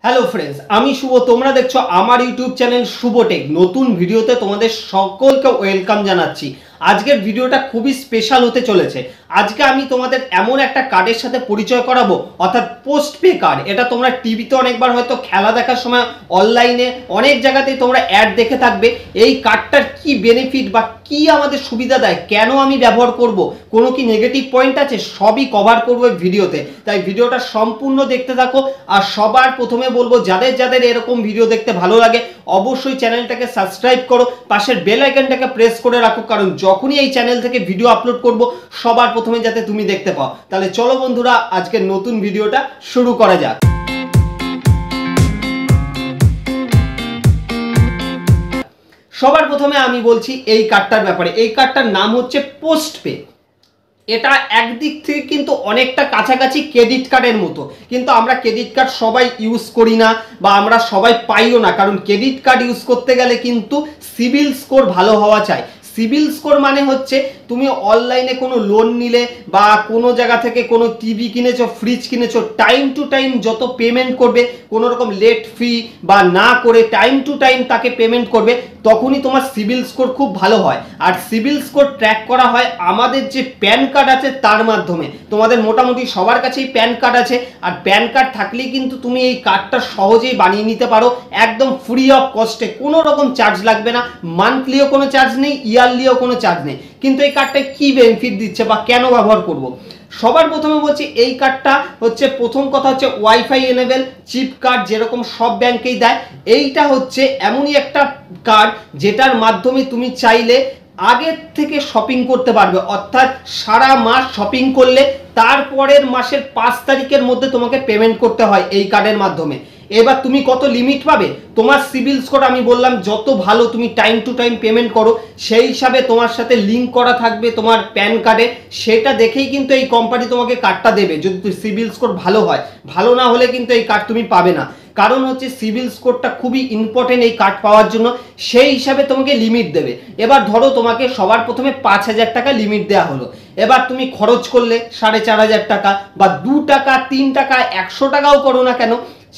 Hello friends, আমি শুভ। তোমরা দেখছো আমার ইউটিউব চ্যানেল শুভ টেক। নতুন ভিডিওতে তোমাদের সকলকে ওয়েলকাম জানাচ্ছি। আজকের ভিডিওটা খুবই স্পেশাল হতে চলেছে। আজকে আমি তোমাদের এমন একটা কার্ডের সাথে পরিচয় করাবো, অর্থাৎ পোস্টপে কার্ড। এটা তোমরা টিভিতে অনেকবার হয়তো খেলা দেখার সময় অনলাইনে অনেক জায়গাতেই তোমরা অ্যাড দেখে থাকবে। এই কার্ডটার কি বেনিফিট বা কি আমাদের সুবিধা দেয়, কেন আমি ব্যবহার করব, কোনো কি নেগেটিভ পয়েন্ট আছে, সবই কভার করবো এই ভিডিওতে। তাই ভিডিওটা সম্পূর্ণ দেখতে থাকো। আর সবার প্রথমে বলবো, যাদের যাদের এরকম ভিডিও দেখতে ভালো লাগে অবশ্যই চ্যানেলটাকে সাবস্ক্রাইব করো, পাশের বেল আইকনটাকে প্রেস করে রাখো, কারণ যখনই এই চ্যানেল থেকে ভিডিও আপলোড করব সবার প্রথমে যাতে তুমি দেখতে পাও। তাহলে চলো বন্ধুরা, আজকের নতুন ভিডিওটা শুরু করা যাক। সবার প্রথমে আমি বলছি এই কার্ডটার ব্যাপারে। এই কার্ডটার নাম হচ্ছে পোস্টপে। এটা একদিক থেকে কিন্তু অনেকটা কাছাকাছি ক্রেডিট কার্ডের মতো, কিন্তু আমরা ক্রেডিট কার্ড সবাই ইউজ করি না বা আমরা সবাই পাইও না, কারণ ক্রেডিট কার্ড ইউজ করতে গেলে কিন্তু সিবিল স্কোর ভালো হওয়া চাই। সিবিল স্কোর মানে হচ্ছে তুমি অনলাইনে কোনো লোন নিলে বা কোনো জায়গা থেকে কোনো টিভি কিনেছো, ফ্রিজ কিনেছো, টাইম টু টাইম যত পেমেন্ট করবে, কোনো রকম লেট ফি বা না করে টাইম টু টাইম তাকে পেমেন্ট করবে, তখনই তোমার সিবিল স্কোর খুব ভালো হয়। আর সিবিল স্কোর ট্র্যাক করা হয় আমাদের যে প্যান কার্ড আছে তার মাধ্যমে। তোমাদের মোটামুটি সবার কাছেই প্যান কার্ড আছে, আর প্যান কার্ড থাকলেই কিন্তু তুমি এই কার্ডটা সহজেই বানিয়ে নিতে পারো, একদম ফ্রি অফ কস্টে। কোনো রকম চার্জ লাগবে না, মান্থলিও কোনো চার্জ নেই, ইয়ারলিও কোনো চার্জ নেই। কিন্তু এই কার্ডটা কি বেনিফিট দিচ্ছে বা কেন ব্যবহার করব? সবার প্রথমে বলছি, এই কার্ডটা হচ্ছে, প্রথম কথা হচ্ছে ওয়াইফাই এনেবেল চিপ কার্ড, যেরকম সব ব্যাংকেই দেয়। এইটা হচ্ছে এমনই একটা কার্ড যেটার মাধ্যমে তুমি চাইলে আগের থেকে শপিং করতে পারবে, অর্থাৎ সারা মাস শপিং করলে তারপরের মাসের 5 তারিখের মধ্যে তোমাকে পেমেন্ট করতে হয় এই কার্ডের মাধ্যমে। এবার তুমি কত লিমিট পাবে, তোমার সিবিল স্কোর আমি বললাম যত ভালো, তুমি টাইম টু টাইম পেমেন্ট করো, সেই হিসাবে তোমার সাথে লিঙ্ক করা থাকবে তোমার প্যান কার্ডে। সেটা দেখেই কিন্তু এই কোম্পানি তোমাকে কার্ডটা দেবে, যদি সিবিল স্কোর ভালো হয়। ভালো না হলে কিন্তু এই কার্ড তুমি পাবে না, কারণ হচ্ছে সিবিল স্কোরটা খুবই ইম্পর্টেন্ট এই কার্ড পাওয়ার জন্য। সেই হিসাবে তোমাকে লিমিট দেবে। এবার ধরো তোমাকে সবার প্রথমে 5,000 টাকা লিমিট দেওয়া হলো। এবার তুমি খরচ করলে 4,500 টাকা বা 2 টাকা 3 টাকা 100 টাকাও করো না কেন,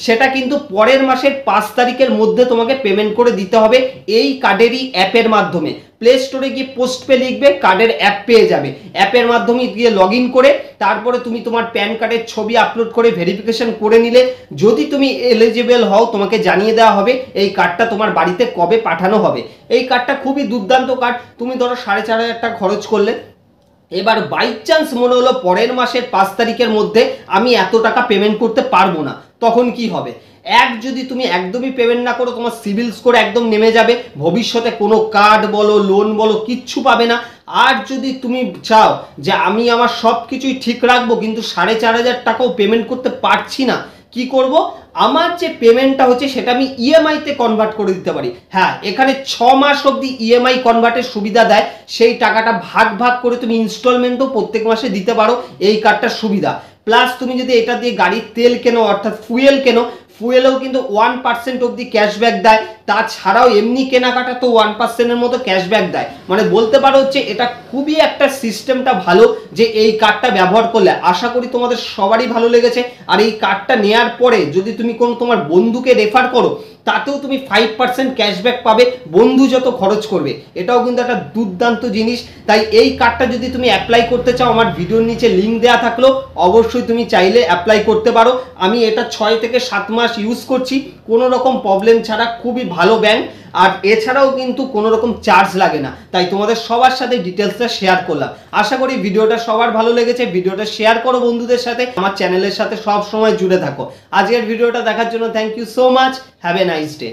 সেটা কিন্তু পরের মাসের 5 তারিখের মধ্যে তোমাকে পেমেন্ট করে দিতে হবে এই কার্ডেরই অ্যাপের মাধ্যমে। প্লে স্টোরে গিয়ে পোস্টপে লিখবে, কার্ডের অ্যাপ পেয়ে যাবে। অ্যাপের মাধ্যমে গিয়ে লগ ইন করে তারপরে তুমি তোমার প্যান কার্ডের ছবি আপলোড করে ভেরিফিকেশন করে নিলে, যদি তুমি এলিজিবল হও তোমাকে জানিয়ে দেওয়া হবে এই কার্ডটা তোমার বাড়িতে কবে পাঠানো হবে। এই কার্ডটা খুবই দুর্দান্ত কার্ড। তুমি ধরো 4,500 টাকা খরচ করলে, এবার বাই চান্স মনে হলো পরের মাসের 5 তারিখের মধ্যে আমি এত টাকা পেমেন্ট করতে পারবো না, তখন কি হবে? যদি তুমি একদমই পেমেন্ট না করো, তোমার সিবিল স্কোর একদম নেমে যাবে, ভবিষ্যতে কোনো কার্ড বলো লোন বলো কিচ্ছু পাবে না। আর যদি তুমি চাও যে আমি আমার সব কিছুই ঠিক রাখবো কিন্তু 4,500 টাকাও পেমেন্ট করতে পারছি না, কি করব? আমার যে পেমেন্টটা হচ্ছে সেটা আমি ইএমআইতে কনভার্ট করে দিতে পারি। হ্যাঁ, এখানে 6 মাস অবধি ইএমআই কনভার্টের সুবিধা দেয়। সেই টাকাটা ভাগ ভাগ করে তুমি ইনস্টলমেন্টও প্রত্যেক মাসে দিতে পারো, এই কার্ডটার সুবিধা। প্লাস তুমি যদি এটা দিয়ে গাড়ির তেল কেনো, অর্থাৎ ফুয়েল কেনো, ফুয়েলেও কিন্তু 1% অবধি ক্যাশব্যাক দেয়। তাছাড়াও এমনি কেনাকাটা তো 1%-এর মতো ক্যাশব্যাক দেয়। মানে বলতে পারো হচ্ছে এটা খুবই একটা সিস্টেমটা ভালো, যে এই কার্ডটা ব্যবহার করলে আশা করি তোমাদের সবারই ভালো লেগেছে। আর এই কার্ডটা নেওয়ার পরে যদি তুমি কোনো তোমার বন্ধুকে রেফার করো, তাতেও তুমি 5% ক্যাশব্যাক পাবে, বন্ধু যত খরচ করবে। এটাও কিন্তু একটা দুর্দান্ত জিনিস। তাই এই কার্ডটা যদি তুমি অ্যাপ্লাই করতে চাও, আমার ভিডিওর নিচে লিঙ্ক দেওয়া থাকলো, অবশ্যই তুমি চাইলে অ্যাপ্লাই করতে পারো। আমি এটা 6 থেকে 7 মাস ইউজ করছি, কোনো রকম প্রবলেম ছাড়া। খুবই ভালো ব্যাংক, আর এছাড়াও কিন্তু কোনো রকম চার্জ লাগে না। তাই তোমাদের সবার সাথে ডিটেলসটা শেয়ার করলাম। আশা করি ভিডিওটা সবার ভালো লেগেছে। ভিডিওটা শেয়ার করো বন্ধুদের সাথে, আমার চ্যানেলের সাথে সব সময় জুড়ে থাকো। আজকের ভিডিওটা দেখার জন্য thank you so much. Have a nice day.